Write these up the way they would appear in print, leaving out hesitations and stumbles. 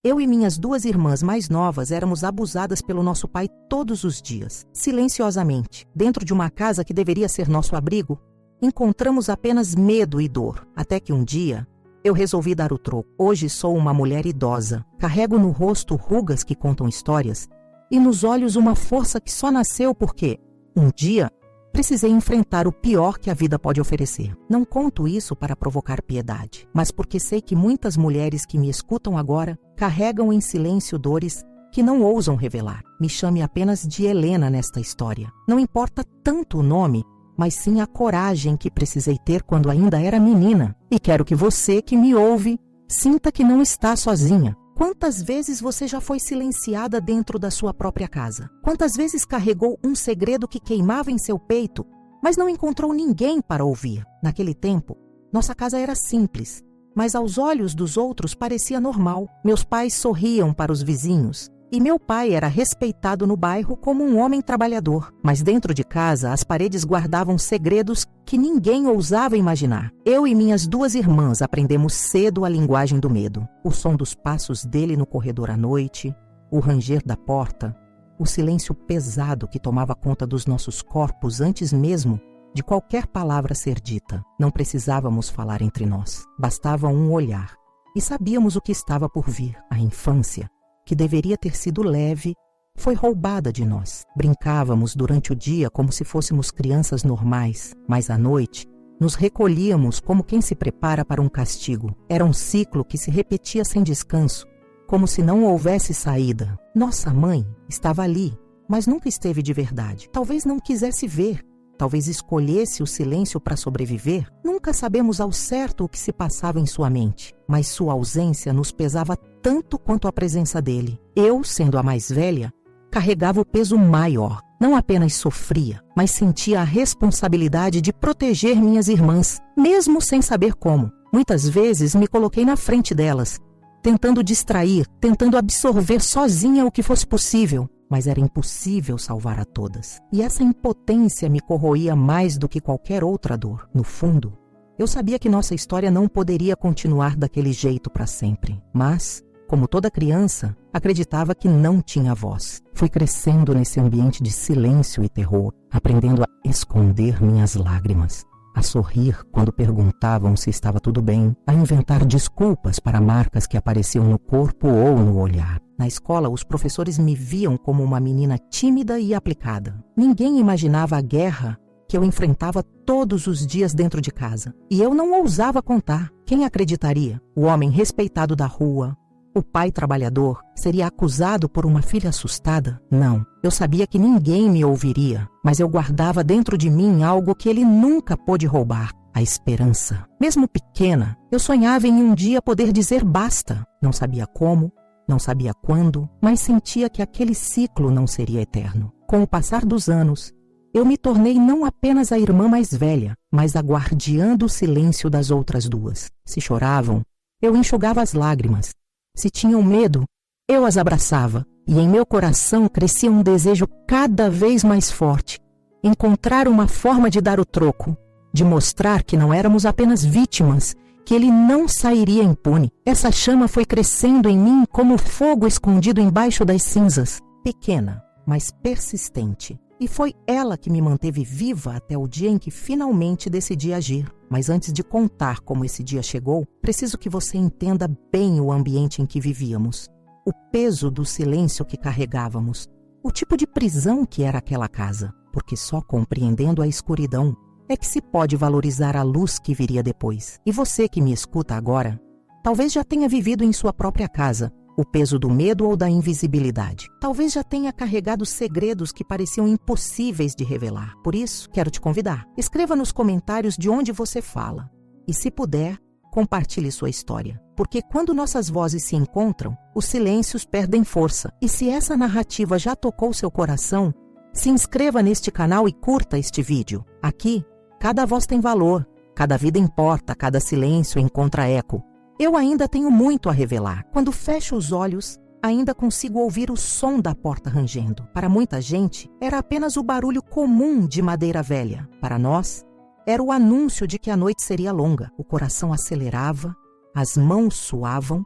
Eu e minhas 2 irmãs mais novas éramos abusadas pelo nosso pai todos os dias, silenciosamente. Dentro de uma casa que deveria ser nosso abrigo, encontramos apenas medo e dor, até que um dia eu resolvi dar o troco. Hoje sou uma mulher idosa, carrego no rosto rugas que contam histórias e nos olhos uma força que só nasceu porque, um dia, precisei enfrentar o pior que a vida pode oferecer. Não conto isso para provocar piedade, mas porque sei que muitas mulheres que me escutam agora carregam em silêncio dores que não ousam revelar. Me chame apenas de Helena nesta história. Não importa tanto o nome, mas sim a coragem que precisei ter quando ainda era menina. E quero que você que me ouve sinta que não está sozinha. Quantas vezes você já foi silenciada dentro da sua própria casa? Quantas vezes carregou um segredo que queimava em seu peito, mas não encontrou ninguém para ouvir? Naquele tempo, nossa casa era simples, mas aos olhos dos outros parecia normal. Meus pais sorriam para os vizinhos, e meu pai era respeitado no bairro como um homem trabalhador. Mas dentro de casa, as paredes guardavam segredos que ninguém ousava imaginar. Eu e minhas 2 irmãs aprendemos cedo a linguagem do medo. O som dos passos dele no corredor à noite, o ranger da porta, o silêncio pesado que tomava conta dos nossos corpos antes mesmo de qualquer palavra ser dita. Não precisávamos falar entre nós, bastava um olhar. E sabíamos o que estava por vir. A infância, que deveria ter sido leve, foi roubada de nós. Brincávamos durante o dia como se fôssemos crianças normais, mas à noite nos recolhíamos como quem se prepara para um castigo. Era um ciclo que se repetia sem descanso, como se não houvesse saída. Nossa mãe estava ali, mas nunca esteve de verdade. Talvez não quisesse ver, talvez escolhesse o silêncio para sobreviver. Nunca sabemos ao certo o que se passava em sua mente, mas sua ausência nos pesava tanto quanto a presença dele. Eu, sendo a mais velha, carregava o peso maior. Não apenas sofria, mas sentia a responsabilidade de proteger minhas irmãs, mesmo sem saber como. Muitas vezes me coloquei na frente delas, tentando distrair, tentando absorver sozinha o que fosse possível. Mas era impossível salvar a todas. E essa impotência me corroía mais do que qualquer outra dor. No fundo, eu sabia que nossa história não poderia continuar daquele jeito para sempre. Mas, como toda criança, acreditava que não tinha voz. Fui crescendo nesse ambiente de silêncio e terror, aprendendo a esconder minhas lágrimas, a sorrir quando perguntavam se estava tudo bem, a inventar desculpas para marcas que apareciam no corpo ou no olhar. Na escola, os professores me viam como uma menina tímida e aplicada. Ninguém imaginava a guerra que eu enfrentava todos os dias dentro de casa. E eu não ousava contar. Quem acreditaria? O homem respeitado da rua, o pai trabalhador, seria acusado por uma filha assustada? Não. Eu sabia que ninguém me ouviria, mas eu guardava dentro de mim algo que ele nunca pôde roubar: a esperança. Mesmo pequena, eu sonhava em um dia poder dizer basta. Não sabia como, não sabia quando, mas sentia que aquele ciclo não seria eterno. Com o passar dos anos, eu me tornei não apenas a irmã mais velha, mas a guardiã do silêncio das outras 2. Se choravam, eu enxugava as lágrimas. Se tinham medo, eu as abraçava. E em meu coração crescia um desejo cada vez mais forte: encontrar uma forma de dar o troco, de mostrar que não éramos apenas vítimas, que ele não sairia impune. Essa chama foi crescendo em mim como fogo escondido embaixo das cinzas, pequena, mas persistente. E foi ela que me manteve viva até o dia em que finalmente decidi agir. Mas antes de contar como esse dia chegou, preciso que você entenda bem o ambiente em que vivíamos, o peso do silêncio que carregávamos, o tipo de prisão que era aquela casa, porque só compreendendo a escuridão é que se pode valorizar a luz que viria depois. E você que me escuta agora, talvez já tenha vivido em sua própria casa o peso do medo ou da invisibilidade. Talvez já tenha carregado segredos que pareciam impossíveis de revelar. Por isso, quero te convidar. Escreva nos comentários de onde você fala. E se puder, compartilhe sua história. Porque quando nossas vozes se encontram, os silêncios perdem força. E se essa narrativa já tocou seu coração, se inscreva neste canal e curta este vídeo. Aqui, cada voz tem valor, cada vida importa, cada silêncio encontra eco. Eu ainda tenho muito a revelar. Quando fecho os olhos, ainda consigo ouvir o som da porta rangendo. Para muita gente, era apenas o barulho comum de madeira velha. Para nós, era o anúncio de que a noite seria longa. O coração acelerava, as mãos suavam,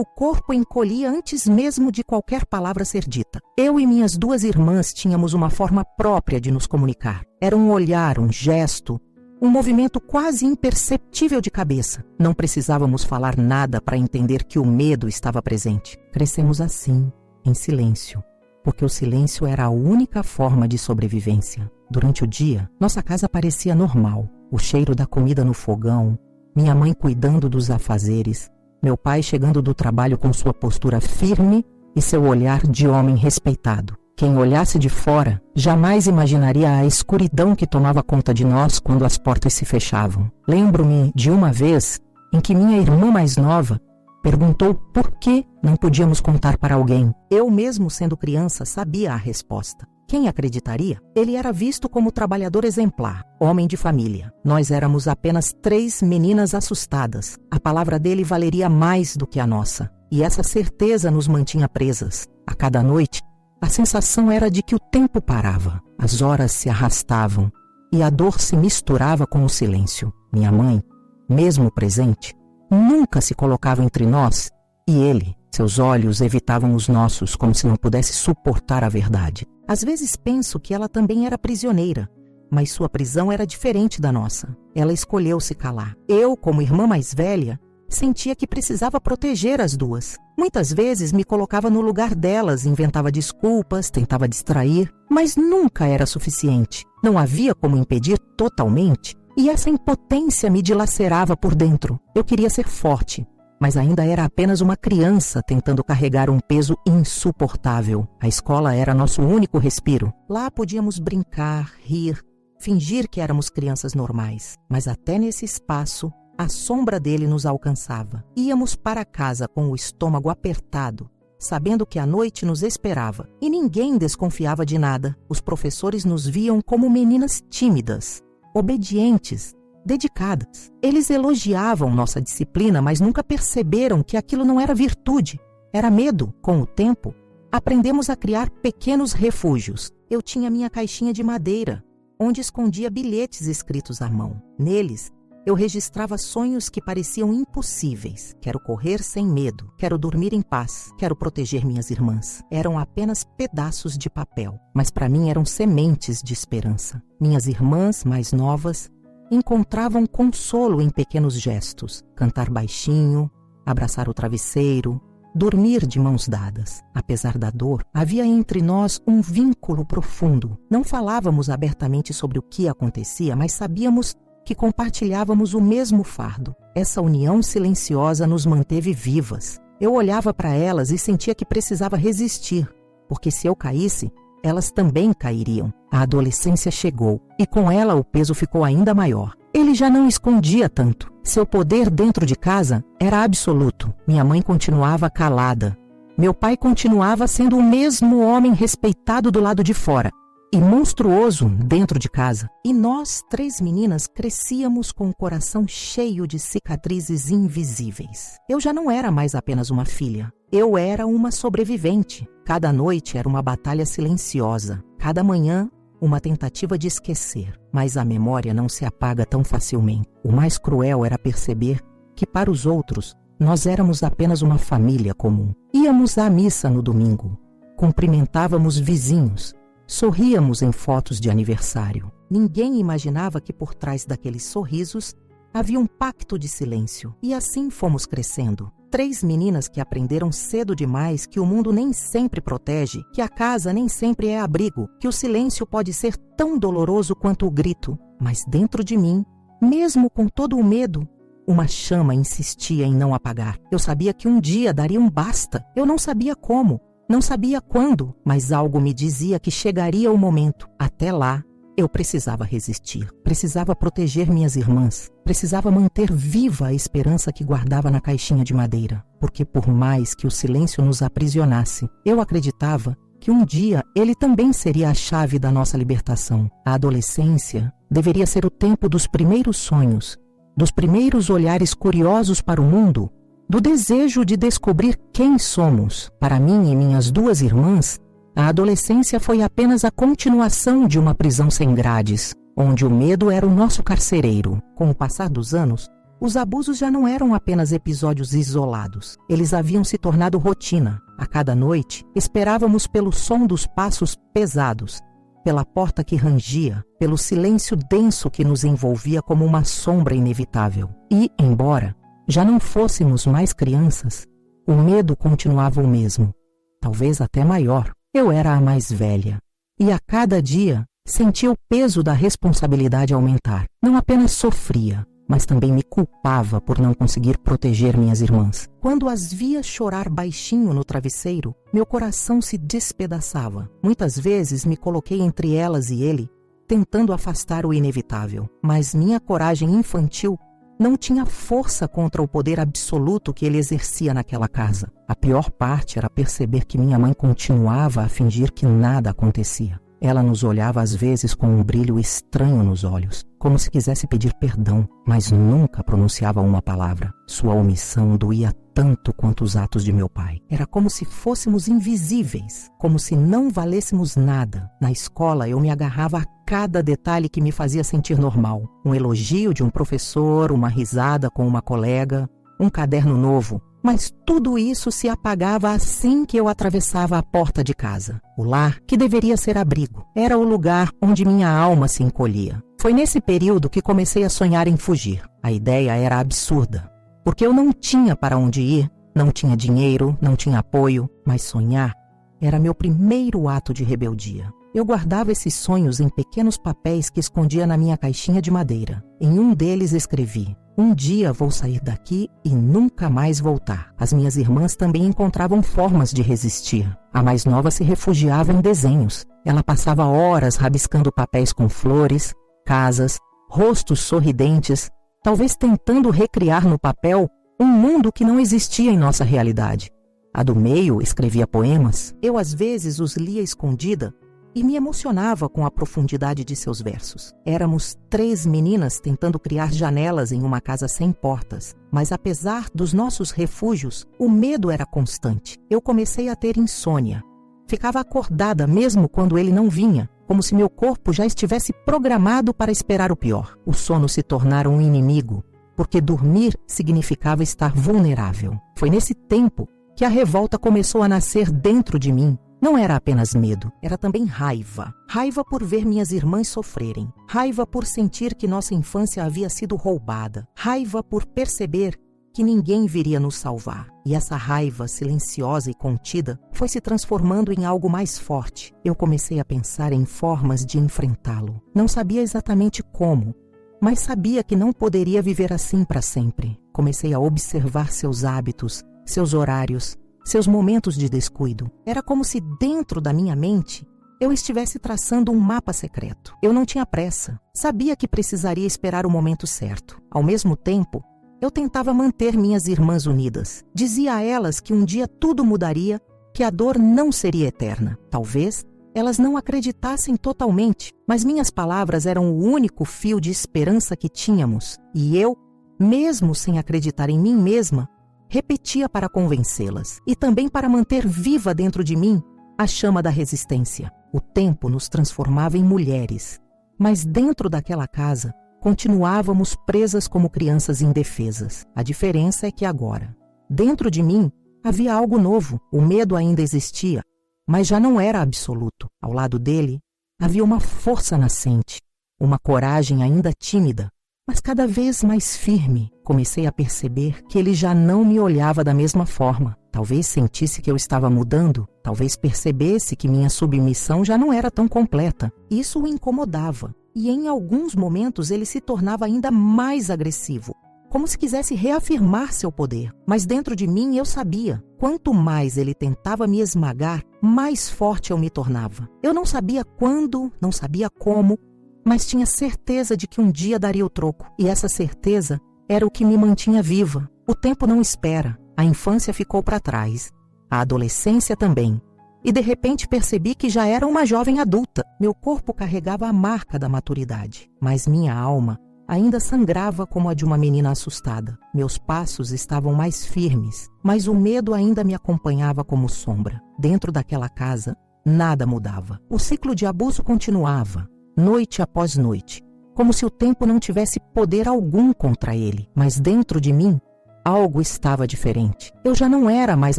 O corpo encolhia antes mesmo de qualquer palavra ser dita. Eu e minhas 2 irmãs tínhamos uma forma própria de nos comunicar. Era um olhar, um gesto, um movimento quase imperceptível de cabeça. Não precisávamos falar nada para entender que o medo estava presente. Crescemos assim, em silêncio, porque o silêncio era a única forma de sobrevivência. Durante o dia, nossa casa parecia normal. O cheiro da comida no fogão, minha mãe cuidando dos afazeres, meu pai chegando do trabalho com sua postura firme e seu olhar de homem respeitado. Quem olhasse de fora jamais imaginaria a escuridão que tomava conta de nós quando as portas se fechavam. Lembro-me de uma vez em que minha irmã mais nova perguntou por que não podíamos contar para alguém. Eu mesmo, sendo criança, sabia a resposta. Quem acreditaria? Ele era visto como trabalhador exemplar, homem de família. Nós éramos apenas 3 meninas assustadas. A palavra dele valeria mais do que a nossa. E essa certeza nos mantinha presas. A cada noite, a sensação era de que o tempo parava, as horas se arrastavam e a dor se misturava com o silêncio. Minha mãe, mesmo presente, nunca se colocava entre nós e ele, seus olhos evitavam os nossos como se não pudesse suportar a verdade. Às vezes penso que ela também era prisioneira, mas sua prisão era diferente da nossa. Ela escolheu se calar. Eu, como irmã mais velha, sentia que precisava proteger as 2. Muitas vezes me colocava no lugar delas, inventava desculpas, tentava distrair, mas nunca era suficiente. Não havia como impedir totalmente, e essa impotência me dilacerava por dentro. Eu queria ser forte, mas ainda era apenas uma criança tentando carregar um peso insuportável. A escola era nosso único respiro. Lá podíamos brincar, rir, fingir que éramos crianças normais, mas até nesse espaço, a sombra dele nos alcançava. Íamos para casa com o estômago apertado, sabendo que a noite nos esperava. E ninguém desconfiava de nada. Os professores nos viam como meninas tímidas, obedientes, dedicadas. Eles elogiavam nossa disciplina, mas nunca perceberam que aquilo não era virtude. Era medo. Com o tempo, aprendemos a criar pequenos refúgios. Eu tinha minha caixinha de madeira, onde escondia bilhetes escritos à mão. Neles, eu registrava sonhos que pareciam impossíveis. Quero correr sem medo, quero dormir em paz, quero proteger minhas irmãs. Eram apenas pedaços de papel, mas para mim eram sementes de esperança. Minhas irmãs mais novas encontravam consolo em pequenos gestos. Cantar baixinho, abraçar o travesseiro, dormir de mãos dadas. Apesar da dor, havia entre nós um vínculo profundo. Não falávamos abertamente sobre o que acontecia, mas sabíamos que compartilhávamos o mesmo fardo. Essa união silenciosa nos manteve vivas. Eu olhava para elas e sentia que precisava resistir, porque se eu caísse, elas também cairiam. A adolescência chegou, e com ela o peso ficou ainda maior. Ele já não escondia tanto. Seu poder dentro de casa era absoluto. Minha mãe continuava calada. Meu pai continuava sendo o mesmo homem respeitado do lado de fora e monstruoso dentro de casa. E nós, 3 meninas, crescíamos com o coração cheio de cicatrizes invisíveis. Eu já não era mais apenas uma filha. Eu era uma sobrevivente. Cada noite era uma batalha silenciosa. Cada manhã, uma tentativa de esquecer. Mas a memória não se apaga tão facilmente. O mais cruel era perceber que, para os outros, nós éramos apenas uma família comum. Íamos à missa no domingo. Cumprimentávamos vizinhos. Sorríamos em fotos de aniversário. Ninguém imaginava que por trás daqueles sorrisos havia um pacto de silêncio. E assim fomos crescendo. 3 meninas que aprenderam cedo demais que o mundo nem sempre protege, que a casa nem sempre é abrigo, que o silêncio pode ser tão doloroso quanto o grito. Mas dentro de mim, mesmo com todo o medo, uma chama insistia em não apagar. Eu sabia que um dia daria um basta. Eu não sabia como. Não sabia quando, mas algo me dizia que chegaria o momento. Até lá, eu precisava resistir. Precisava proteger minhas irmãs. Precisava manter viva a esperança que guardava na caixinha de madeira. Porque por mais que o silêncio nos aprisionasse, eu acreditava que um dia ele também seria a chave da nossa libertação. A adolescência deveria ser o tempo dos primeiros sonhos, dos primeiros olhares curiosos para o mundo, do desejo de descobrir quem somos. Para mim e minhas 2 irmãs, a adolescência foi apenas a continuação de uma prisão sem grades, onde o medo era o nosso carcereiro. Com o passar dos anos, Os abusos já não eram apenas episódios isolados. Eles haviam se tornado rotina. A cada noite, esperávamos pelo som dos passos pesados, pela porta que rangia, pelo silêncio denso que nos envolvia como uma sombra inevitável. E, embora já não fôssemos mais crianças, o medo continuava o mesmo, talvez até maior. Eu era a mais velha, e a cada dia sentia o peso da responsabilidade aumentar. Não apenas sofria, mas também me culpava por não conseguir proteger minhas irmãs. Quando as via chorar baixinho no travesseiro, meu coração se despedaçava. Muitas vezes me coloquei entre elas e ele, tentando afastar o inevitável. Mas minha coragem infantil não tinha força contra o poder absoluto que ele exercia naquela casa. A pior parte era perceber que minha mãe continuava a fingir que nada acontecia. Ela nos olhava às vezes com um brilho estranho nos olhos, como se quisesse pedir perdão, mas nunca pronunciava uma palavra. Sua omissão doía tanto quanto os atos de meu pai. Era como se fôssemos invisíveis, como se não valêssemos nada. Na escola eu me agarrava a cada detalhe que me fazia sentir normal. Um elogio de um professor, uma risada com uma colega, um caderno novo. Mas tudo isso se apagava assim que eu atravessava a porta de casa. O lar, que deveria ser abrigo, era o lugar onde minha alma se encolhia. Foi nesse período que comecei a sonhar em fugir. A ideia era absurda, porque eu não tinha para onde ir, não tinha dinheiro, não tinha apoio, mas sonhar era meu primeiro ato de rebeldia. Eu guardava esses sonhos em pequenos papéis que escondia na minha caixinha de madeira. Em um deles escrevi: "Um dia vou sair daqui e nunca mais voltar." As minhas irmãs também encontravam formas de resistir. A mais nova se refugiava em desenhos. Ela passava horas rabiscando papéis com flores, casas, rostos sorridentes, talvez tentando recriar no papel um mundo que não existia em nossa realidade. A do meio escrevia poemas. Eu às vezes os lia escondida e me emocionava com a profundidade de seus versos. Éramos 3 meninas tentando criar janelas em uma casa sem portas, mas apesar dos nossos refúgios, o medo era constante. Eu comecei a ter insônia. Ficava acordada mesmo quando ele não vinha, como se meu corpo já estivesse programado para esperar o pior. O sono se tornara um inimigo, porque dormir significava estar vulnerável. Foi nesse tempo que a revolta começou a nascer dentro de mim. Não era apenas medo, era também raiva. Raiva por ver minhas irmãs sofrerem. Raiva por sentir que nossa infância havia sido roubada. Raiva por perceber que ninguém viria nos salvar. E essa raiva silenciosa e contida foi se transformando em algo mais forte. Eu comecei a pensar em formas de enfrentá-lo. Não sabia exatamente como, mas sabia que não poderia viver assim para sempre. Comecei a observar seus hábitos, seus horários, seus momentos de descuido. Era como se dentro da minha mente eu estivesse traçando um mapa secreto. Eu não tinha pressa. Sabia que precisaria esperar o momento certo. Ao mesmo tempo, eu tentava manter minhas irmãs unidas. Dizia a elas que um dia tudo mudaria, que a dor não seria eterna. Talvez elas não acreditassem totalmente, mas minhas palavras eram o único fio de esperança que tínhamos. E eu, mesmo sem acreditar em mim mesma, repetia para convencê-las e também para manter viva dentro de mim a chama da resistência. O tempo nos transformava em mulheres, mas dentro daquela casa continuávamos presas como crianças indefesas. A diferença é que agora, dentro de mim, havia algo novo. O medo ainda existia, mas já não era absoluto. Ao lado dele, havia uma força nascente, uma coragem ainda tímida, mas cada vez mais firme. Comecei a perceber que ele já não me olhava da mesma forma. Talvez sentisse que eu estava mudando, talvez percebesse que minha submissão já não era tão completa. Isso o incomodava, e em alguns momentos ele se tornava ainda mais agressivo, como se quisesse reafirmar seu poder. Mas dentro de mim eu sabia, quanto mais ele tentava me esmagar, mais forte eu me tornava. Eu não sabia quando, não sabia como, mas tinha certeza de que um dia daria o troco, e essa certeza era o que me mantinha viva. O tempo não espera. A infância ficou para trás. A adolescência também. E de repente percebi que já era uma jovem adulta. Meu corpo carregava a marca da maturidade, mas minha alma ainda sangrava como a de uma menina assustada. Meus passos estavam mais firmes, mas o medo ainda me acompanhava como sombra. Dentro daquela casa, nada mudava. O ciclo de abuso continuava, noite após noite. como se o tempo não tivesse poder algum contra ele. Mas dentro de mim, algo estava diferente. Eu já não era mais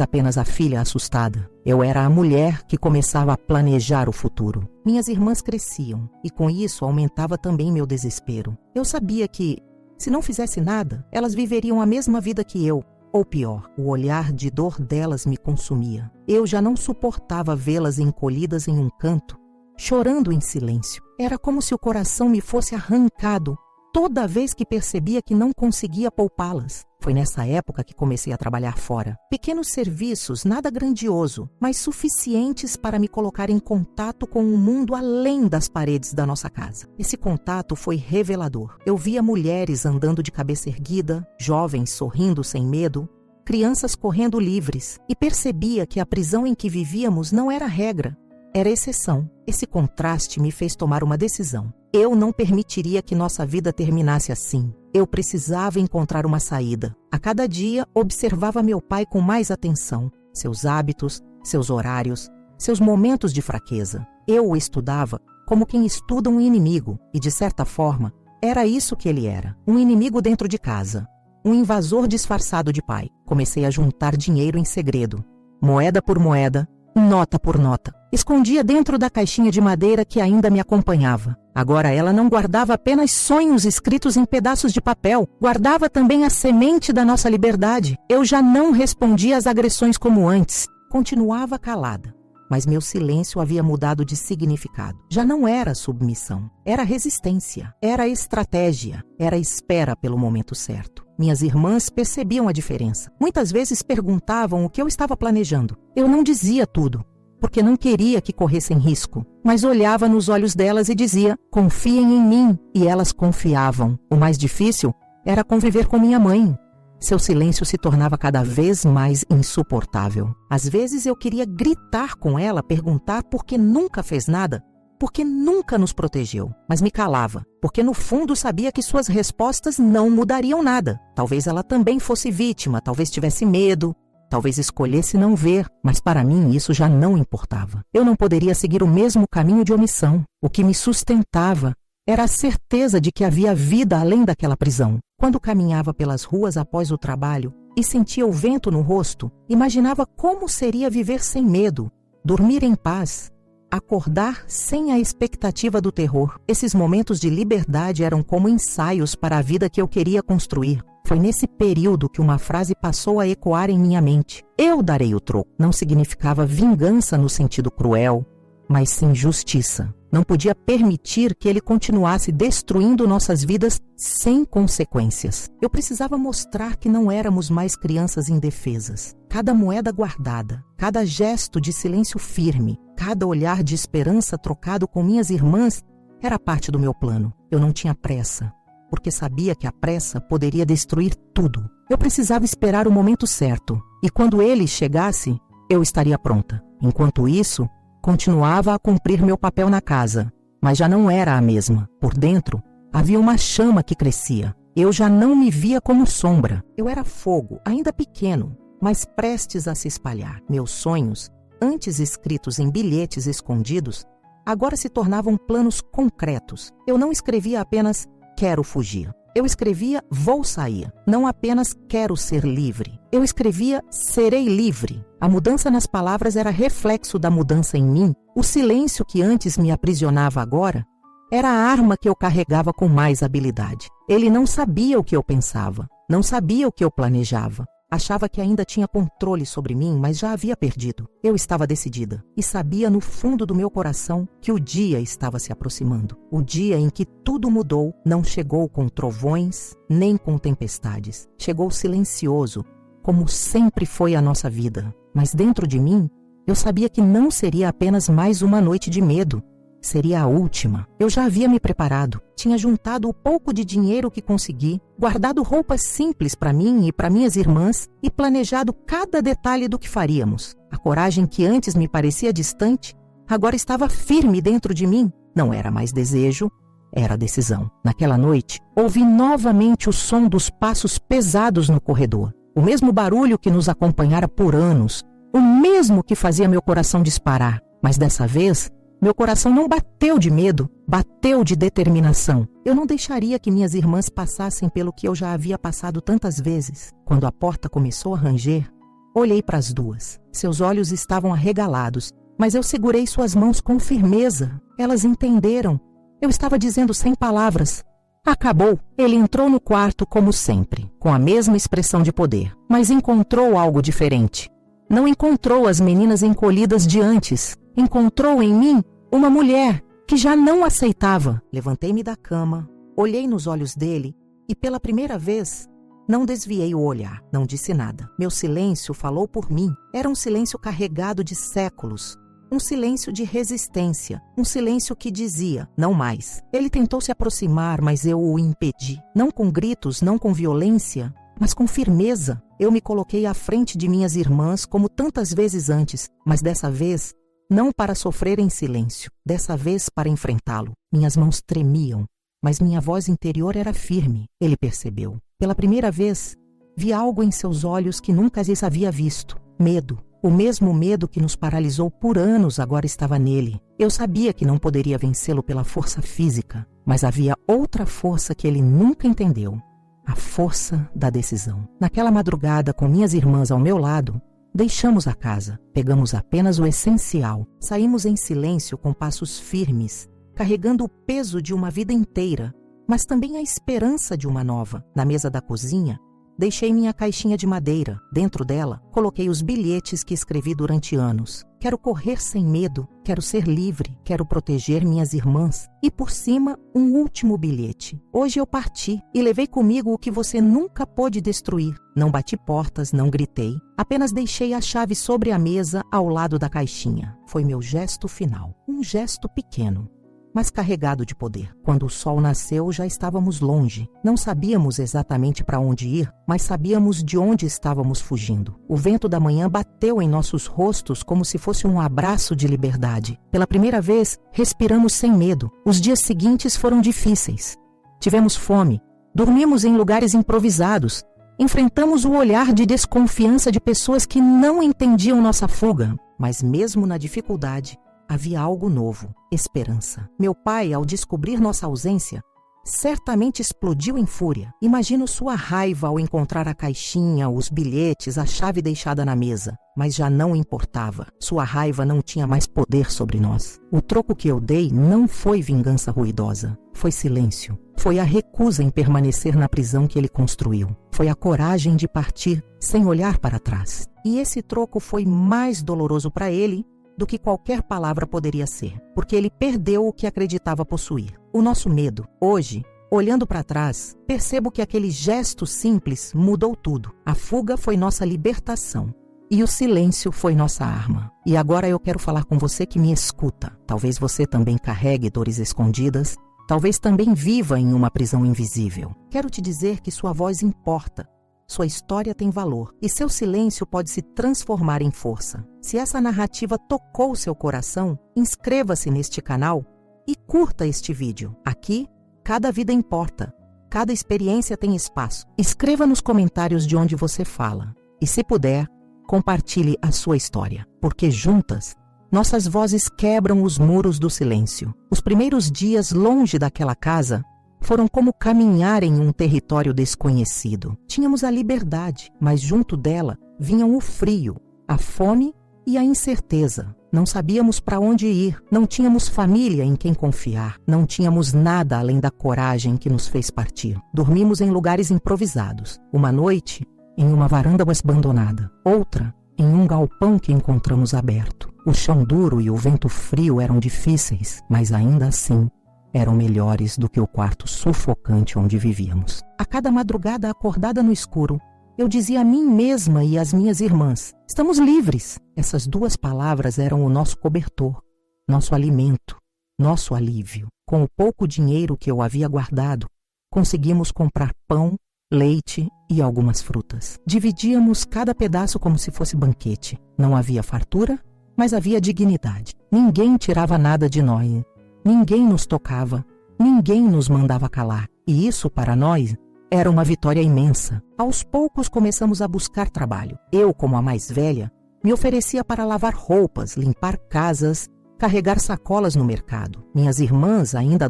apenas a filha assustada. Eu era a mulher que começava a planejar o futuro. Minhas irmãs cresciam e com isso aumentava também meu desespero. Eu sabia que, se não fizesse nada, elas viveriam a mesma vida que eu. Ou pior, o olhar de dor delas me consumia. Eu já não suportava vê-las encolhidas em um canto, chorando em silêncio. Era como se o coração me fosse arrancado toda vez que percebia que não conseguia poupá-las. Foi nessa época que comecei a trabalhar fora. Pequenos serviços, nada grandioso, mas suficientes para me colocar em contato com um mundo além das paredes da nossa casa. Esse contato foi revelador. Eu via mulheres andando de cabeça erguida, jovens sorrindo sem medo, crianças correndo livres, e percebia que a prisão em que vivíamos não era regra, era exceção. Esse contraste me fez tomar uma decisão. Eu não permitiria que nossa vida terminasse assim. Eu precisava encontrar uma saída. A cada dia, observava meu pai com mais atenção, seus hábitos, seus horários, seus momentos de fraqueza. Eu o estudava como quem estuda um inimigo, e de certa forma, era isso que ele era, um inimigo dentro de casa, um invasor disfarçado de pai. Comecei a juntar dinheiro em segredo, moeda por moeda, nota por nota. Escondia dentro da caixinha de madeira que ainda me acompanhava. Agora ela não guardava apenas sonhos escritos em pedaços de papel, guardava também a semente da nossa liberdade. Eu já não respondia às agressões como antes. Continuava calada, mas meu silêncio havia mudado de significado. Já não era submissão, era resistência, era estratégia, era espera pelo momento certo. Minhas irmãs percebiam a diferença. Muitas vezes perguntavam o que eu estava planejando. Eu não dizia tudo, porque não queria que corressem risco, mas olhava nos olhos delas e dizia: confiem em mim, e elas confiavam. O mais difícil era conviver com minha mãe. Seu silêncio se tornava cada vez mais insuportável. Às vezes eu queria gritar com ela, perguntar por que nunca fez nada, porque nunca nos protegeu, mas me calava, porque no fundo sabia que suas respostas não mudariam nada. Talvez ela também fosse vítima, talvez tivesse medo, talvez escolhesse não ver, mas para mim isso já não importava. Eu não poderia seguir o mesmo caminho de omissão. O que me sustentava era a certeza de que havia vida além daquela prisão. Quando caminhava pelas ruas após o trabalho e sentia o vento no rosto, imaginava como seria viver sem medo, dormir em paz, acordar sem a expectativa do terror. Esses momentos de liberdade eram como ensaios para a vida que eu queria construir. Foi nesse período que uma frase passou a ecoar em minha mente. Eu darei o troco. Não significava vingança no sentido cruel, mas sim justiça. Não podia permitir que ele continuasse destruindo nossas vidas sem consequências. Eu precisava mostrar que não éramos mais crianças indefesas. Cada moeda guardada, cada gesto de silêncio firme, cada olhar de esperança trocado com minhas irmãs era parte do meu plano. Eu não tinha pressa, porque sabia que a pressa poderia destruir tudo. Eu precisava esperar o momento certo, e quando ele chegasse, eu estaria pronta. Enquanto isso, continuava a cumprir meu papel na casa, mas já não era a mesma. Por dentro, havia uma chama que crescia. Eu já não me via como sombra. Eu era fogo, ainda pequeno, mas prestes a se espalhar. Meus sonhos, antes escritos em bilhetes escondidos, agora se tornavam planos concretos. Eu não escrevia apenas "quero fugir". Eu escrevia "vou sair", não apenas "quero ser livre". Eu escrevia "serei livre". A mudança nas palavras era reflexo da mudança em mim. O silêncio que antes me aprisionava agora era a arma que eu carregava com mais habilidade. Ele não sabia o que eu pensava, não sabia o que eu planejava. Achava que ainda tinha controle sobre mim, mas já havia perdido. Eu estava decidida e sabia no fundo do meu coração que o dia estava se aproximando. O dia em que tudo mudou não chegou com trovões nem com tempestades. Chegou silencioso, como sempre foi a nossa vida. Mas dentro de mim, eu sabia que não seria apenas mais uma noite de medo. Seria a última. Eu já havia me preparado. Tinha juntado o pouco de dinheiro que consegui, guardado roupas simples para mim e para minhas irmãs e planejado cada detalhe do que faríamos. A coragem que antes me parecia distante, agora estava firme dentro de mim. Não era mais desejo, era decisão. Naquela noite, ouvi novamente o som dos passos pesados no corredor. O mesmo barulho que nos acompanhara por anos. O mesmo que fazia meu coração disparar. Mas dessa vez, Meu coração não bateu de medo, bateu de determinação. Eu não deixaria que minhas irmãs passassem pelo que eu já havia passado tantas vezes. Quando a porta começou a ranger, olhei para as duas. Seus olhos estavam arregalados, mas eu segurei suas mãos com firmeza. Elas entenderam. Eu estava dizendo sem palavras. Acabou. Ele entrou no quarto como sempre, com a mesma expressão de poder, mas encontrou algo diferente. Não encontrou as meninas encolhidas de antes. Encontrou em mim uma mulher que já não aceitava. Levantei-me da cama, olhei nos olhos dele e, pela primeira vez, não desviei o olhar. Não disse nada. Meu silêncio falou por mim. Era um silêncio carregado de séculos. Um silêncio de resistência. Um silêncio que dizia, não mais. Ele tentou se aproximar, mas eu o impedi. Não com gritos, não com violência, mas com firmeza. Eu me coloquei à frente de minhas irmãs como tantas vezes antes, mas dessa vez não para sofrer em silêncio, dessa vez para enfrentá-lo. Minhas mãos tremiam, mas minha voz interior era firme. Ele percebeu. Pela primeira vez, vi algo em seus olhos que nunca lhes havia visto. Medo. O mesmo medo que nos paralisou por anos agora estava nele. Eu sabia que não poderia vencê-lo pela força física, mas havia outra força que ele nunca entendeu. A força da decisão. Naquela madrugada, com minhas irmãs ao meu lado, deixamos a casa, pegamos apenas o essencial, saímos em silêncio com passos firmes, carregando o peso de uma vida inteira, mas também a esperança de uma nova. Na mesa da cozinha, deixei minha caixinha de madeira. Dentro dela, coloquei os bilhetes que escrevi durante anos. Quero correr sem medo, quero ser livre, quero proteger minhas irmãs. E por cima, um último bilhete. Hoje eu parti e levei comigo o que você nunca pôde destruir. Não bati portas, não gritei. Apenas deixei a chave sobre a mesa ao lado da caixinha. Foi meu gesto final. Um gesto pequeno, mas carregado de poder. Quando o sol nasceu, já estávamos longe. Não sabíamos exatamente para onde ir, mas sabíamos de onde estávamos fugindo. O vento da manhã bateu em nossos rostos como se fosse um abraço de liberdade. Pela primeira vez, respiramos sem medo. Os dias seguintes foram difíceis. Tivemos fome, dormimos em lugares improvisados, enfrentamos o olhar de desconfiança de pessoas que não entendiam nossa fuga. Mas mesmo na dificuldade, havia algo novo, esperança. Meu pai, ao descobrir nossa ausência, certamente explodiu em fúria. Imagino sua raiva ao encontrar a caixinha, os bilhetes, a chave deixada na mesa. Mas já não importava. Sua raiva não tinha mais poder sobre nós. O troco que eu dei não foi vingança ruidosa. Foi silêncio. Foi a recusa em permanecer na prisão que ele construiu. Foi a coragem de partir sem olhar para trás. E esse troco foi mais doloroso para ele do que qualquer palavra poderia ser, porque ele perdeu o que acreditava possuir. O nosso medo. Hoje, olhando para trás, percebo que aquele gesto simples mudou tudo. A fuga foi nossa libertação e o silêncio foi nossa arma. E agora eu quero falar com você que me escuta. Talvez você também carregue dores escondidas, talvez também viva em uma prisão invisível. Quero te dizer que sua voz importa. Sua história tem valor e seu silêncio pode se transformar em força. Se essa narrativa tocou seu coração, inscreva-se neste canal e curta este vídeo. Aqui, cada vida importa, cada experiência tem espaço. Escreva nos comentários de onde você fala e, se puder, compartilhe a sua história, porque juntas, nossas vozes quebram os muros do silêncio. Os primeiros dias longe daquela casa foram como caminhar em um território desconhecido. Tínhamos a liberdade, mas junto dela vinham o frio, a fome e a incerteza. Não sabíamos para onde ir, não tínhamos família em quem confiar, não tínhamos nada além da coragem que nos fez partir. Dormimos em lugares improvisados. Uma noite, em uma varanda abandonada. Outra, em um galpão que encontramos aberto. O chão duro e o vento frio eram difíceis, mas ainda assim, eram melhores do que o quarto sufocante onde vivíamos. A cada madrugada acordada no escuro, eu dizia a mim mesma e às minhas irmãs: estamos livres. Essas duas palavras eram o nosso cobertor, nosso alimento, nosso alívio. Com o pouco dinheiro que eu havia guardado, conseguimos comprar pão, leite e algumas frutas. Dividíamos cada pedaço como se fosse banquete. Não havia fartura, mas havia dignidade. Ninguém tirava nada de nós. Ninguém nos tocava, ninguém nos mandava calar. E isso, para nós, era uma vitória imensa. Aos poucos começamos a buscar trabalho. Eu, como a mais velha, me oferecia para lavar roupas, limpar casas, carregar sacolas no mercado. Minhas irmãs, ainda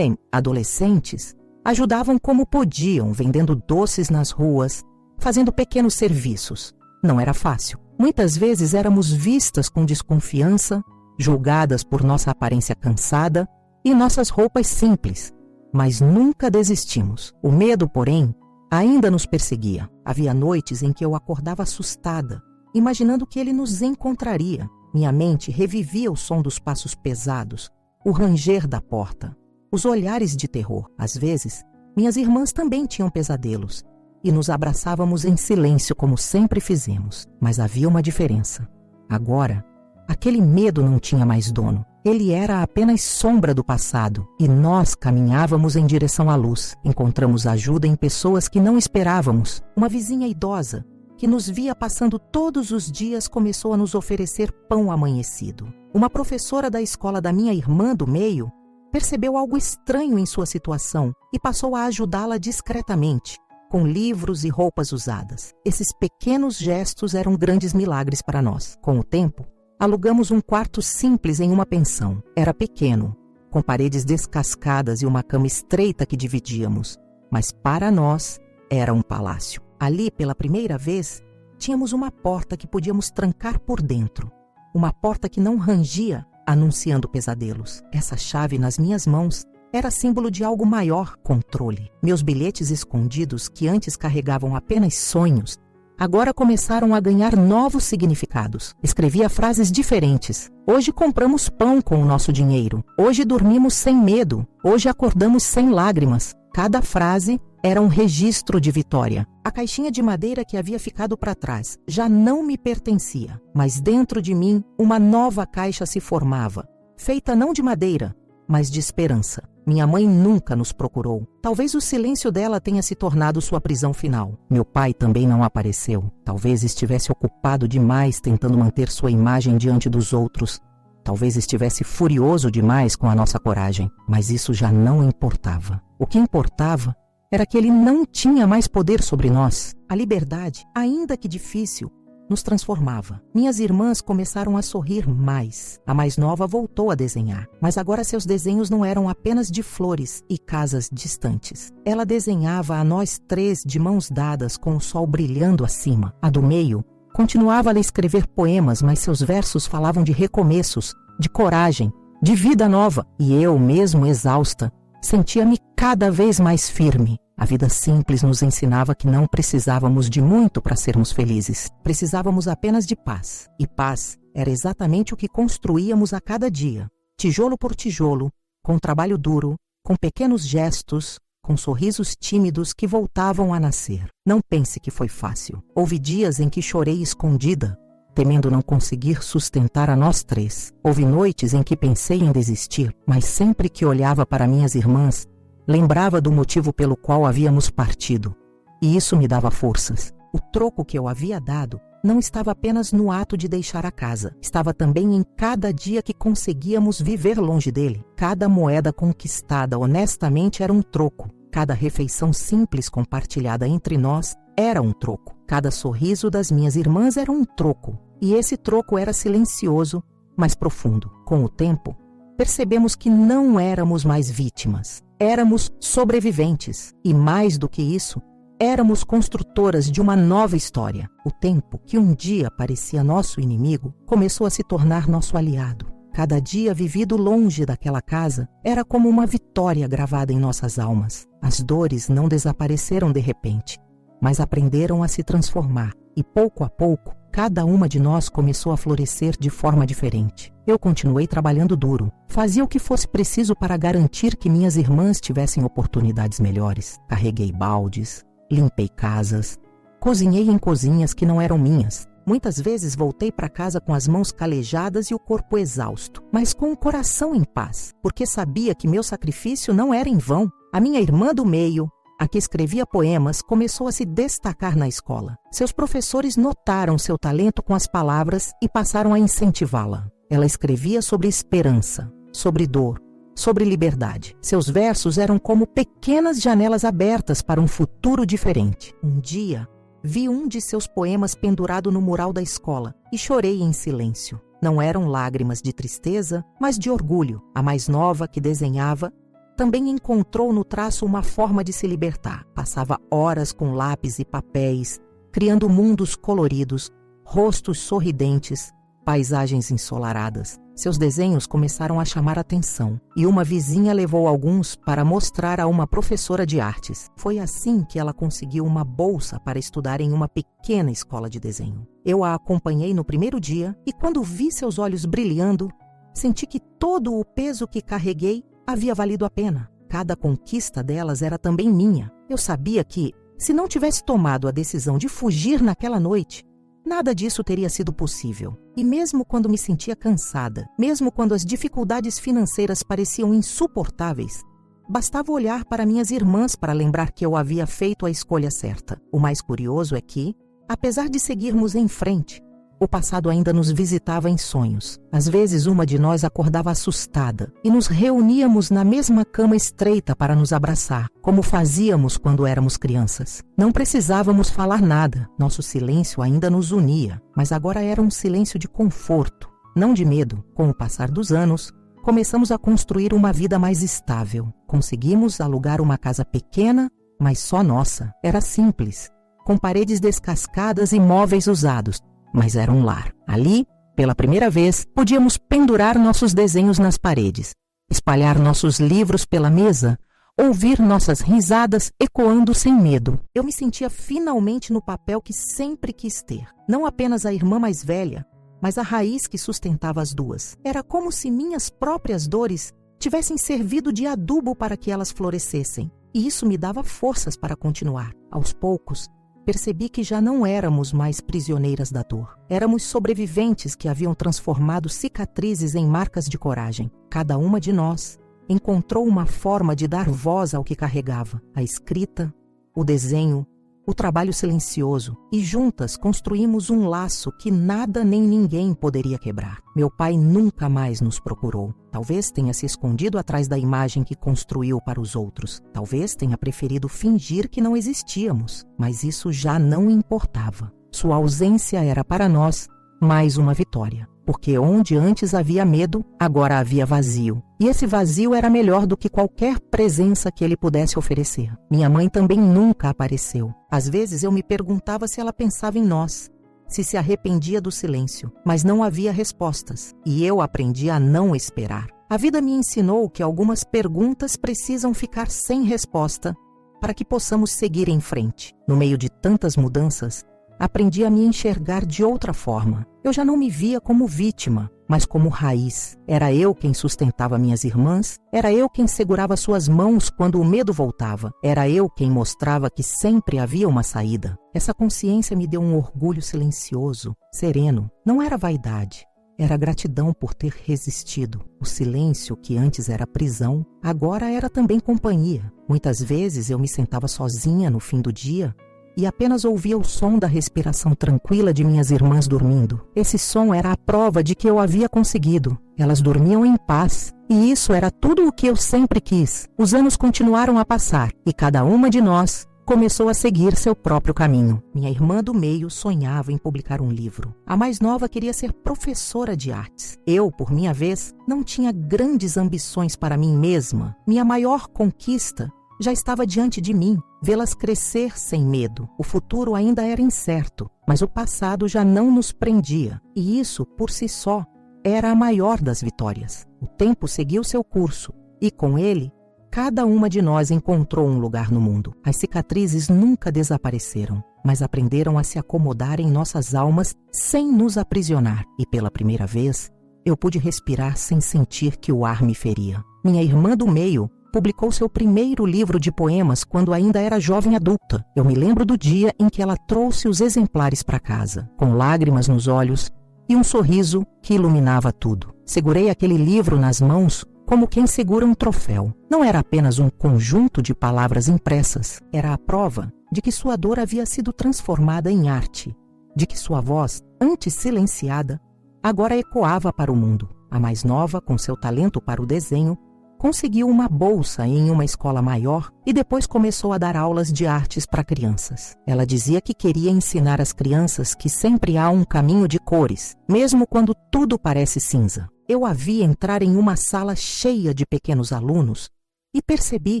adolescentes, ajudavam como podiam, vendendo doces nas ruas, fazendo pequenos serviços. Não era fácil. Muitas vezes éramos vistas com desconfiança, julgadas por nossa aparência cansada e nossas roupas simples. Mas nunca desistimos. O medo, porém, ainda nos perseguia. Havia noites em que eu acordava assustada, imaginando que ele nos encontraria. Minha mente revivia o som dos passos pesados, o ranger da porta, os olhares de terror. Às vezes, minhas irmãs também tinham pesadelos e nos abraçávamos em silêncio, como sempre fizemos. Mas havia uma diferença. Agora, aquele medo não tinha mais dono. Ele era apenas sombra do passado e nós caminhávamos em direção à luz. Encontramos ajuda em pessoas que não esperávamos. Uma vizinha idosa, que nos via passando todos os dias, começou a nos oferecer pão amanhecido. Uma professora da escola da minha irmã do meio percebeu algo estranho em sua situação e passou a ajudá-la discretamente, com livros e roupas usadas. Esses pequenos gestos eram grandes milagres para nós. Com o tempo, alugamos um quarto simples em uma pensão. Era pequeno, com paredes descascadas e uma cama estreita que dividíamos, mas para nós era um palácio. Ali, pela primeira vez, tínhamos uma porta que podíamos trancar por dentro. Uma porta que não rangia, anunciando pesadelos. Essa chave nas minhas mãos era símbolo de algo maior: controle. Meus bilhetes escondidos, que antes carregavam apenas sonhos, agora começaram a ganhar novos significados. Escrevia frases diferentes. Hoje compramos pão com o nosso dinheiro. Hoje dormimos sem medo. Hoje acordamos sem lágrimas. Cada frase era um registro de vitória. A caixinha de madeira que havia ficado para trás já não me pertencia, mas dentro de mim uma nova caixa se formava, feita não de madeira, mas de esperança. Minha mãe nunca nos procurou. Talvez o silêncio dela tenha se tornado sua prisão final. Meu pai também não apareceu. Talvez estivesse ocupado demais tentando manter sua imagem diante dos outros. Talvez estivesse furioso demais com a nossa coragem. Mas isso já não importava. O que importava era que ele não tinha mais poder sobre nós. A liberdade, ainda que difícil, nos transformava. Minhas irmãs começaram a sorrir mais. A mais nova voltou a desenhar, mas agora seus desenhos não eram apenas de flores e casas distantes. Ela desenhava a nós três de mãos dadas, com o sol brilhando acima. A do meio continuava a escrever poemas, mas seus versos falavam de recomeços, de coragem, de vida nova. E eu, mesmo exausta, sentia-me cada vez mais firme. A vida simples nos ensinava que não precisávamos de muito para sermos felizes. Precisávamos apenas de paz. E paz era exatamente o que construíamos a cada dia. Tijolo por tijolo, com trabalho duro, com pequenos gestos, com sorrisos tímidos que voltavam a nascer. Não pense que foi fácil. Houve dias em que chorei escondida, temendo não conseguir sustentar a nós três. Houve noites em que pensei em desistir, mas sempre que olhava para minhas irmãs, lembrava do motivo pelo qual havíamos partido. E isso me dava forças. O troco que eu havia dado não estava apenas no ato de deixar a casa. Estava também em cada dia que conseguíamos viver longe dele. Cada moeda conquistada honestamente era um troco. Cada refeição simples compartilhada entre nós era um troco. Cada sorriso das minhas irmãs era um troco. E esse troco era silencioso, mas profundo. Com o tempo, percebemos que não éramos mais vítimas. Éramos sobreviventes. E mais do que isso, éramos construtoras de uma nova história. O tempo, que um dia parecia nosso inimigo, começou a se tornar nosso aliado. Cada dia vivido longe daquela casa era como uma vitória gravada em nossas almas. As dores não desapareceram de repente, mas aprenderam a se transformar. E pouco a pouco, cada uma de nós começou a florescer de forma diferente. Eu continuei trabalhando duro. Fazia o que fosse preciso para garantir que minhas irmãs tivessem oportunidades melhores. Carreguei baldes, limpei casas, cozinhei em cozinhas que não eram minhas. Muitas vezes voltei para casa com as mãos calejadas e o corpo exausto, mas com o coração em paz, porque sabia que meu sacrifício não era em vão. A minha irmã do meio, a que escrevia poemas, começou a se destacar na escola. Seus professores notaram seu talento com as palavras e passaram a incentivá-la. Ela escrevia sobre esperança, sobre dor, sobre liberdade. Seus versos eram como pequenas janelas abertas para um futuro diferente. Um dia, vi um de seus poemas pendurado no mural da escola e chorei em silêncio. Não eram lágrimas de tristeza, mas de orgulho. A mais nova, que desenhava, também encontrou no traço uma forma de se libertar. Passava horas com lápis e papéis, criando mundos coloridos, rostos sorridentes, paisagens ensolaradas. Seus desenhos começaram a chamar atenção, e uma vizinha levou alguns para mostrar a uma professora de artes. Foi assim que ela conseguiu uma bolsa para estudar em uma pequena escola de desenho. Eu a acompanhei no primeiro dia, e quando vi seus olhos brilhando, senti que todo o peso que carreguei havia valido a pena. Cada conquista delas era também minha. Eu sabia que, se não tivesse tomado a decisão de fugir naquela noite, nada disso teria sido possível. E mesmo quando me sentia cansada, mesmo quando as dificuldades financeiras pareciam insuportáveis, bastava olhar para minhas irmãs para lembrar que eu havia feito a escolha certa. O mais curioso é que, apesar de seguirmos em frente, o passado ainda nos visitava em sonhos. Às vezes uma de nós acordava assustada e nos reuníamos na mesma cama estreita para nos abraçar, como fazíamos quando éramos crianças. Não precisávamos falar nada, nosso silêncio ainda nos unia, mas agora era um silêncio de conforto, não de medo. Com o passar dos anos, começamos a construir uma vida mais estável. Conseguimos alugar uma casa pequena, mas só nossa. Era simples, com paredes descascadas e móveis usados, mas era um lar. Ali, pela primeira vez, podíamos pendurar nossos desenhos nas paredes, espalhar nossos livros pela mesa, ouvir nossas risadas ecoando sem medo. Eu me sentia finalmente no papel que sempre quis ter. Não apenas a irmã mais velha, mas a raiz que sustentava as duas. Era como se minhas próprias dores tivessem servido de adubo para que elas florescessem. E isso me dava forças para continuar. Aos poucos, percebi que já não éramos mais prisioneiras da dor. Éramos sobreviventes que haviam transformado cicatrizes em marcas de coragem. Cada uma de nós encontrou uma forma de dar voz ao que carregava: a escrita, o desenho, o trabalho silencioso. E juntas construímos um laço que nada nem ninguém poderia quebrar. Meu pai nunca mais nos procurou. Talvez tenha se escondido atrás da imagem que construiu para os outros. Talvez tenha preferido fingir que não existíamos. Mas isso já não importava. Sua ausência era para nós mais uma vitória. Porque onde antes havia medo, agora havia vazio. E esse vazio era melhor do que qualquer presença que ele pudesse oferecer. Minha mãe também nunca apareceu. Às vezes eu me perguntava se ela pensava em nós, se arrependia do silêncio, mas não havia respostas, e eu aprendi a não esperar. A vida me ensinou que algumas perguntas precisam ficar sem resposta para que possamos seguir em frente. No meio de tantas mudanças, aprendi a me enxergar de outra forma. Eu já não me via como vítima, mas como raiz. Era eu quem sustentava minhas irmãs, era eu quem segurava suas mãos quando o medo voltava, era eu quem mostrava que sempre havia uma saída. Essa consciência me deu um orgulho silencioso, sereno. Não era vaidade, era gratidão por ter resistido. O silêncio, que antes era prisão, agora era também companhia. Muitas vezes eu me sentava sozinha no fim do dia e apenas ouvia o som da respiração tranquila de minhas irmãs dormindo. Esse som era a prova de que eu havia conseguido. Elas dormiam em paz. E isso era tudo o que eu sempre quis. Os anos continuaram a passar e cada uma de nós começou a seguir seu próprio caminho. Minha irmã do meio sonhava em publicar um livro. A mais nova queria ser professora de artes. Eu, por minha vez, não tinha grandes ambições para mim mesma. Minha maior conquista já estava diante de mim, vê-las crescer sem medo. O futuro ainda era incerto, mas o passado já não nos prendia. E isso, por si só, era a maior das vitórias. O tempo seguiu seu curso, e com ele, cada uma de nós encontrou um lugar no mundo. As cicatrizes nunca desapareceram, mas aprenderam a se acomodar em nossas almas sem nos aprisionar. E pela primeira vez, eu pude respirar sem sentir que o ar me feria. Minha irmã do meio publicou seu primeiro livro de poemas quando ainda era jovem adulta. Eu me lembro do dia em que ela trouxe os exemplares para casa, com lágrimas nos olhos e um sorriso que iluminava tudo. Segurei aquele livro nas mãos como quem segura um troféu. Não era apenas um conjunto de palavras impressas, era a prova de que sua dor havia sido transformada em arte, de que sua voz, antes silenciada, agora ecoava para o mundo. A mais nova, com seu talento para o desenho, conseguiu uma bolsa em uma escola maior e depois começou a dar aulas de artes para crianças. Ela dizia que queria ensinar às crianças que sempre há um caminho de cores, mesmo quando tudo parece cinza. Eu a vi entrar em uma sala cheia de pequenos alunos e percebi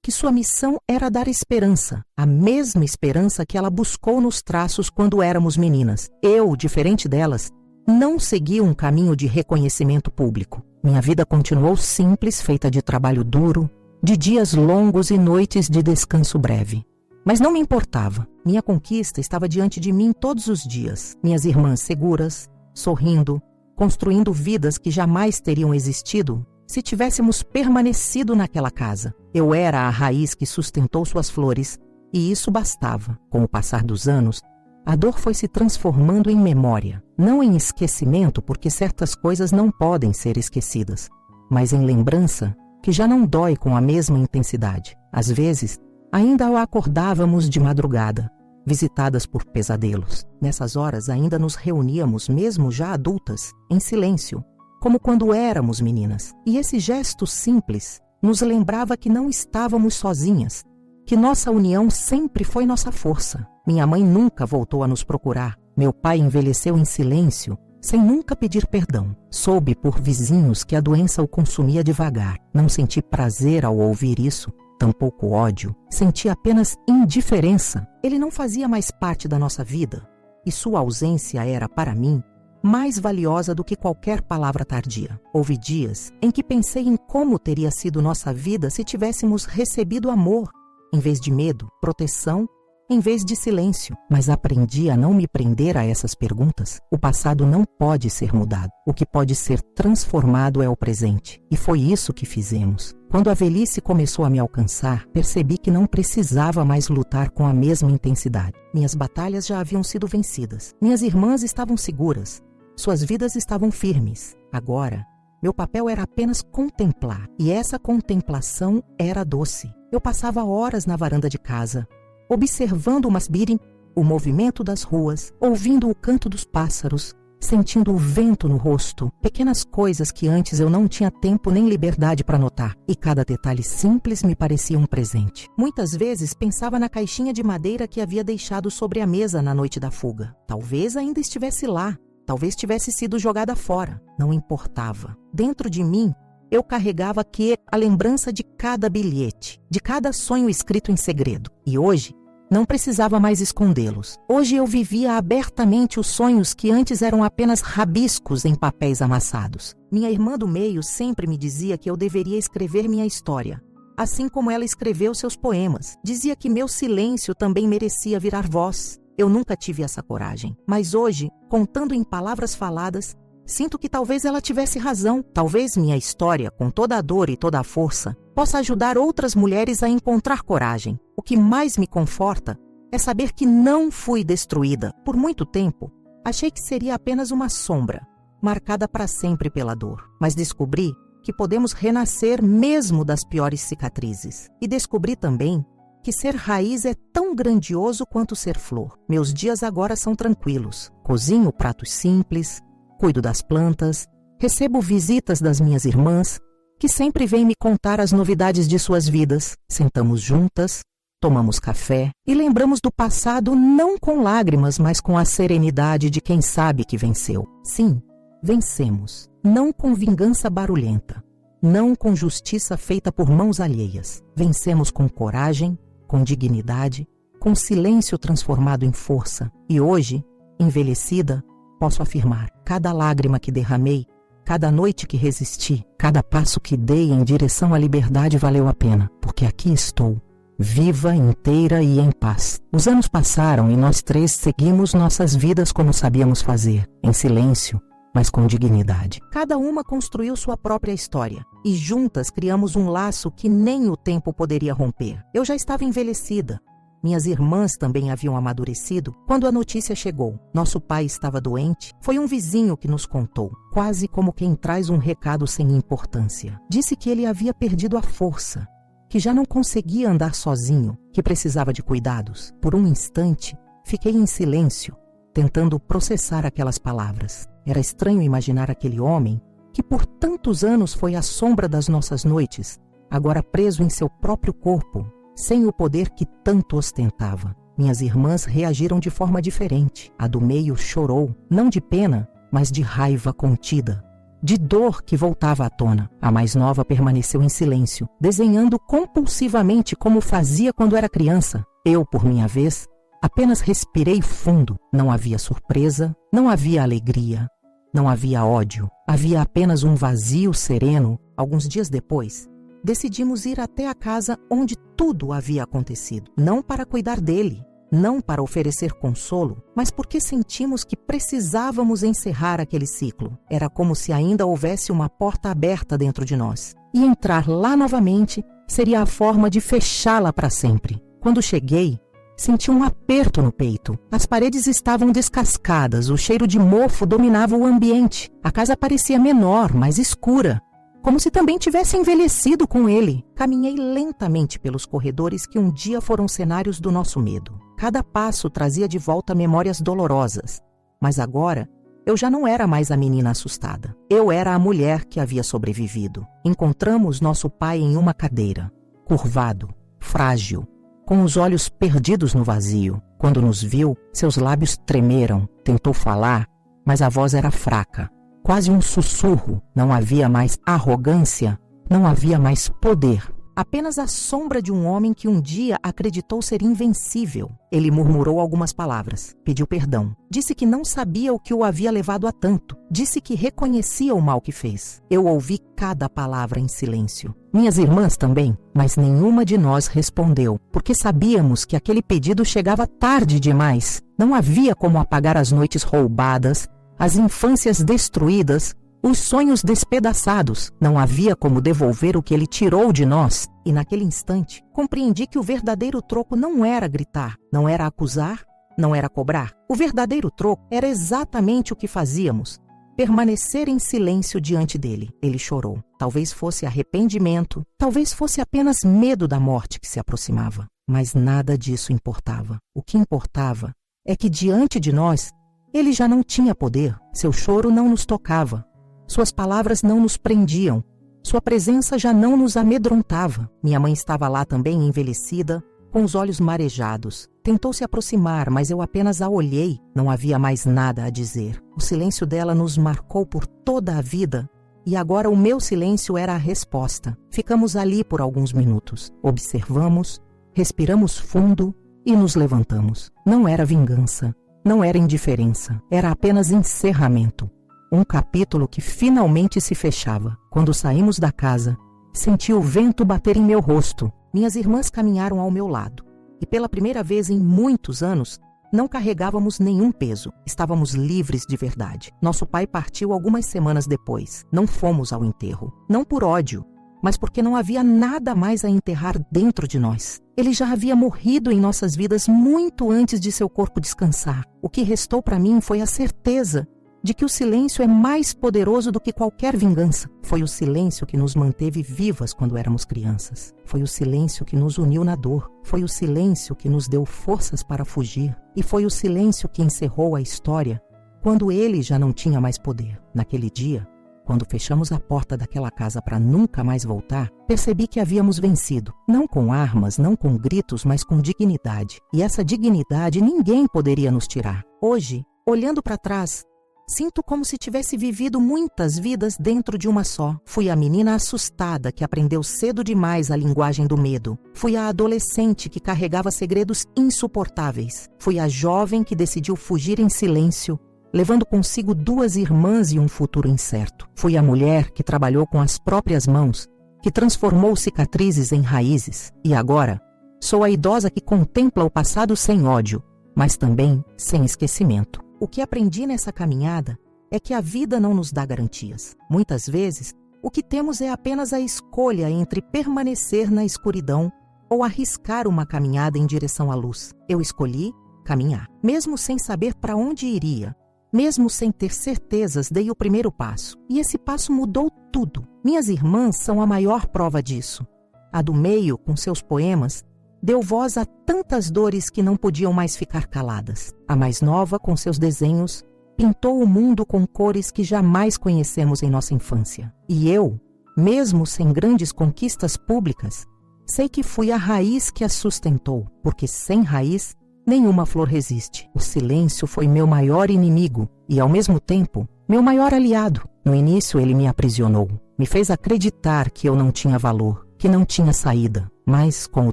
que sua missão era dar esperança, a mesma esperança que ela buscou nos traços quando éramos meninas. Eu, diferente delas, não segui um caminho de reconhecimento público. Minha vida continuou simples, feita de trabalho duro, de dias longos e noites de descanso breve. Mas não me importava. Minha conquista estava diante de mim todos os dias. Minhas irmãs seguras, sorrindo, construindo vidas que jamais teriam existido se tivéssemos permanecido naquela casa. Eu era a raiz que sustentou suas flores, e isso bastava. Com o passar dos anos, a dor foi se transformando em memória, não em esquecimento, porque certas coisas não podem ser esquecidas, mas em lembrança que já não dói com a mesma intensidade. Às vezes, ainda acordávamos de madrugada, visitadas por pesadelos. Nessas horas ainda nos reuníamos, mesmo já adultas, em silêncio, como quando éramos meninas. E esse gesto simples nos lembrava que não estávamos sozinhas, que nossa união sempre foi nossa força. Minha mãe nunca voltou a nos procurar. Meu pai envelheceu em silêncio, sem nunca pedir perdão. Soube por vizinhos que a doença o consumia devagar. Não senti prazer ao ouvir isso, tampouco ódio. Senti apenas indiferença. Ele não fazia mais parte da nossa vida, e sua ausência era, para mim, mais valiosa do que qualquer palavra tardia. Houve dias em que pensei em como teria sido nossa vida se tivéssemos recebido amor, em vez de medo, proteção, em vez de silêncio. Mas aprendi a não me prender a essas perguntas. O passado não pode ser mudado. O que pode ser transformado é o presente. E foi isso que fizemos. Quando a velhice começou a me alcançar, percebi que não precisava mais lutar com a mesma intensidade. Minhas batalhas já haviam sido vencidas. Minhas irmãs estavam seguras. Suas vidas estavam firmes. Agora, meu papel era apenas contemplar. E essa contemplação era doce. Eu passava horas na varanda de casa, observando o masbirim, o movimento das ruas, ouvindo o canto dos pássaros, sentindo o vento no rosto, pequenas coisas que antes eu não tinha tempo nem liberdade para notar, e cada detalhe simples me parecia um presente. Muitas vezes pensava na caixinha de madeira que havia deixado sobre a mesa na noite da fuga. Talvez ainda estivesse lá, talvez tivesse sido jogada fora. Não importava. Dentro de mim, eu carregava a lembrança de cada bilhete, de cada sonho escrito em segredo. E hoje, não precisava mais escondê-los. Hoje eu vivia abertamente os sonhos que antes eram apenas rabiscos em papéis amassados. Minha irmã do meio sempre me dizia que eu deveria escrever minha história, assim como ela escreveu seus poemas. Dizia que meu silêncio também merecia virar voz. Eu nunca tive essa coragem. Mas hoje, contando em palavras faladas, sinto que talvez ela tivesse razão. Talvez minha história, com toda a dor e toda a força, possa ajudar outras mulheres a encontrar coragem. O que mais me conforta é saber que não fui destruída. Por muito tempo, achei que seria apenas uma sombra, marcada para sempre pela dor. Mas descobri que podemos renascer mesmo das piores cicatrizes. E descobri também que ser raiz é tão grandioso quanto ser flor. Meus dias agora são tranquilos. Cozinho pratos simples, cuido das plantas, recebo visitas das minhas irmãs, que sempre vêm me contar as novidades de suas vidas. Sentamos juntas, tomamos café e lembramos do passado não com lágrimas, mas com a serenidade de quem sabe que venceu. Sim, vencemos. Não com vingança barulhenta, não com justiça feita por mãos alheias. Vencemos com coragem, com dignidade, com silêncio transformado em força. E hoje, envelhecida, posso afirmar, cada lágrima que derramei, cada noite que resisti, cada passo que dei em direção à liberdade valeu a pena, porque aqui estou, viva, inteira e em paz. Os anos passaram e nós três seguimos nossas vidas como sabíamos fazer, em silêncio, mas com dignidade. Cada uma construiu sua própria história, e juntas criamos um laço que nem o tempo poderia romper. Eu já estava envelhecida. Minhas irmãs também haviam amadurecido quando a notícia chegou. Nosso pai estava doente. Foi um vizinho que nos contou, quase como quem traz um recado sem importância. Disse que ele havia perdido a força, que já não conseguia andar sozinho, que precisava de cuidados. Por um instante, fiquei em silêncio, tentando processar aquelas palavras. Era estranho imaginar aquele homem, que por tantos anos foi a sombra das nossas noites, agora preso em seu próprio corpo, sem o poder que tanto ostentava. Minhas irmãs reagiram de forma diferente. A do meio chorou, não de pena, mas de raiva contida, de dor que voltava à tona. A mais nova permaneceu em silêncio, desenhando compulsivamente como fazia quando era criança. Eu, por minha vez, apenas respirei fundo. Não havia surpresa, não havia alegria, não havia ódio. Havia apenas um vazio sereno. Alguns dias depois, decidimos ir até a casa onde tudo havia acontecido. Não para cuidar dele, não para oferecer consolo, mas porque sentimos que precisávamos encerrar aquele ciclo. Era como se ainda houvesse uma porta aberta dentro de nós. E entrar lá novamente seria a forma de fechá-la para sempre. Quando cheguei, senti um aperto no peito. As paredes estavam descascadas, o cheiro de mofo dominava o ambiente. A casa parecia menor, mais escura, como se também tivesse envelhecido com ele. Caminhei lentamente pelos corredores que um dia foram cenários do nosso medo. Cada passo trazia de volta memórias dolorosas. Mas agora, eu já não era mais a menina assustada. Eu era a mulher que havia sobrevivido. Encontramos nosso pai em uma cadeira, curvado, frágil, com os olhos perdidos no vazio. Quando nos viu, seus lábios tremeram. Tentou falar, mas a voz era fraca. Quase um sussurro. Não havia mais arrogância, não havia mais poder. Apenas a sombra de um homem que um dia acreditou ser invencível. Ele murmurou algumas palavras, pediu perdão. Disse que não sabia o que o havia levado a tanto. Disse que reconhecia o mal que fez. Eu ouvi cada palavra em silêncio. Minhas irmãs também, mas nenhuma de nós respondeu, porque sabíamos que aquele pedido chegava tarde demais. Não havia como apagar as noites roubadas, as infâncias destruídas, os sonhos despedaçados. Não havia como devolver o que ele tirou de nós. E naquele instante, compreendi que o verdadeiro troco não era gritar, não era acusar, não era cobrar. O verdadeiro troco era exatamente o que fazíamos: permanecer em silêncio diante dele. Ele chorou. Talvez fosse arrependimento, talvez fosse apenas medo da morte que se aproximava. Mas nada disso importava. O que importava é que diante de nós, ele já não tinha poder. Seu choro não nos tocava. Suas palavras não nos prendiam. Sua presença já não nos amedrontava. Minha mãe estava lá também, envelhecida, com os olhos marejados. Tentou se aproximar, mas eu apenas a olhei. Não havia mais nada a dizer. O silêncio dela nos marcou por toda a vida, e agora o meu silêncio era a resposta. Ficamos ali por alguns minutos. Observamos, respiramos fundo e nos levantamos. Não era vingança, não era indiferença, era apenas encerramento. Um capítulo que finalmente se fechava. Quando saímos da casa, senti o vento bater em meu rosto. Minhas irmãs caminharam ao meu lado. E pela primeira vez em muitos anos, não carregávamos nenhum peso. Estávamos livres de verdade. Nosso pai partiu algumas semanas depois. Não fomos ao enterro. Não por ódio, mas porque não havia nada mais a enterrar dentro de nós. Ele já havia morrido em nossas vidas muito antes de seu corpo descansar. O que restou para mim foi a certeza de que o silêncio é mais poderoso do que qualquer vingança. Foi o silêncio que nos manteve vivas quando éramos crianças. Foi o silêncio que nos uniu na dor. Foi o silêncio que nos deu forças para fugir. E foi o silêncio que encerrou a história quando ele já não tinha mais poder. Naquele dia, quando fechamos a porta daquela casa para nunca mais voltar, percebi que havíamos vencido. Não com armas, não com gritos, mas com dignidade. E essa dignidade ninguém poderia nos tirar. Hoje, olhando para trás, sinto como se tivesse vivido muitas vidas dentro de uma só. Fui a menina assustada que aprendeu cedo demais a linguagem do medo. Fui a adolescente que carregava segredos insuportáveis. Fui a jovem que decidiu fugir em silêncio, levando consigo 2 irmãs e um futuro incerto. Fui a mulher que trabalhou com as próprias mãos, que transformou cicatrizes em raízes. E agora, sou a idosa que contempla o passado sem ódio, mas também sem esquecimento. O que aprendi nessa caminhada é que a vida não nos dá garantias. Muitas vezes, o que temos é apenas a escolha entre permanecer na escuridão ou arriscar uma caminhada em direção à luz. Eu escolhi caminhar. Mesmo sem saber para onde iria, mesmo sem ter certezas, dei o primeiro passo. E esse passo mudou tudo. Minhas irmãs são a maior prova disso. A do meio, com seus poemas, deu voz a tantas dores que não podiam mais ficar caladas. A mais nova, com seus desenhos, pintou o mundo com cores que jamais conhecemos em nossa infância. E eu, mesmo sem grandes conquistas públicas, sei que fui a raiz que a sustentou, porque sem raiz, nenhuma flor resiste. O silêncio foi meu maior inimigo e, ao mesmo tempo, meu maior aliado. No início, ele me aprisionou, me fez acreditar que eu não tinha valor, que não tinha saída. Mas, com o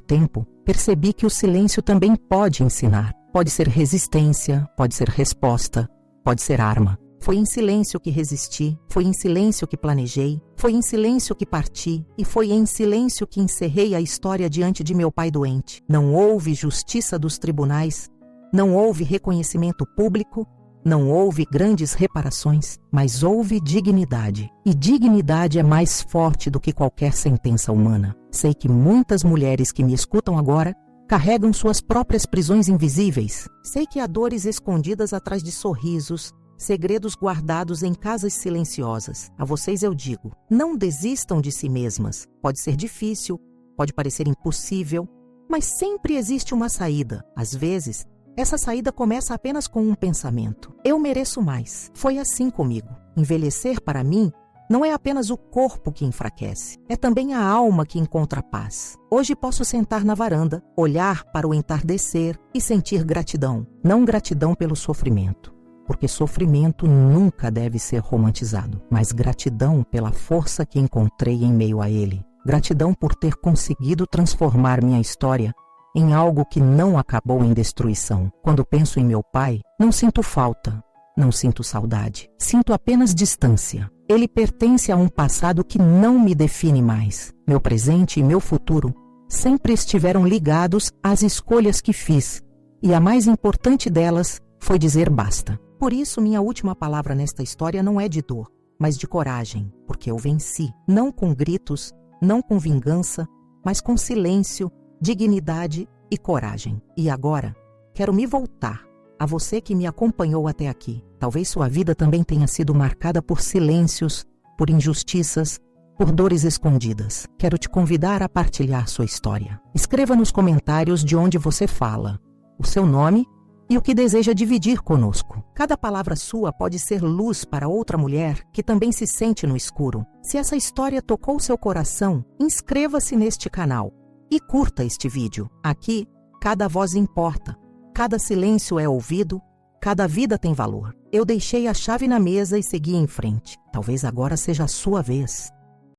tempo, percebi que o silêncio também pode ensinar. Pode ser resistência, pode ser resposta, pode ser arma. Foi em silêncio que resisti, foi em silêncio que planejei, foi em silêncio que parti e foi em silêncio que encerrei a história diante de meu pai doente. Não houve justiça dos tribunais, não houve reconhecimento público, não houve grandes reparações, mas houve dignidade. E dignidade é mais forte do que qualquer sentença humana. Sei que muitas mulheres que me escutam agora carregam suas próprias prisões invisíveis. Sei que há dores escondidas atrás de sorrisos, segredos guardados em casas silenciosas. A vocês eu digo, não desistam de si mesmas. Pode ser difícil, pode parecer impossível, mas sempre existe uma saída. Às vezes, essa saída começa apenas com um pensamento. Eu mereço mais. Foi assim comigo. Envelhecer, para mim, não é apenas o corpo que enfraquece, é também a alma que encontra paz. Hoje posso sentar na varanda, olhar para o entardecer e sentir gratidão. Não gratidão pelo sofrimento, porque sofrimento nunca deve ser romantizado, mas gratidão pela força que encontrei em meio a ele. Gratidão por ter conseguido transformar minha história em algo que não acabou em destruição. Quando penso em meu pai, não sinto falta, não sinto saudade, sinto apenas distância. Ele pertence a um passado que não me define mais. Meu presente e meu futuro sempre estiveram ligados às escolhas que fiz, e a mais importante delas foi dizer basta. Por isso, minha última palavra nesta história não é de dor, mas de coragem, porque eu venci, não com gritos, não com vingança, mas com silêncio, dignidade e coragem. E agora, quero me voltar a você que me acompanhou até aqui. Talvez sua vida também tenha sido marcada por silêncios, por injustiças, por dores escondidas. Quero te convidar a partilhar sua história. Escreva nos comentários de onde você fala, o seu nome e o que deseja dividir conosco. Cada palavra sua pode ser luz para outra mulher que também se sente no escuro. Se essa história tocou seu coração, inscreva-se neste canal e curta este vídeo. Aqui, cada voz importa, cada silêncio é ouvido, cada vida tem valor. Eu deixei a chave na mesa e segui em frente. Talvez agora seja a sua vez.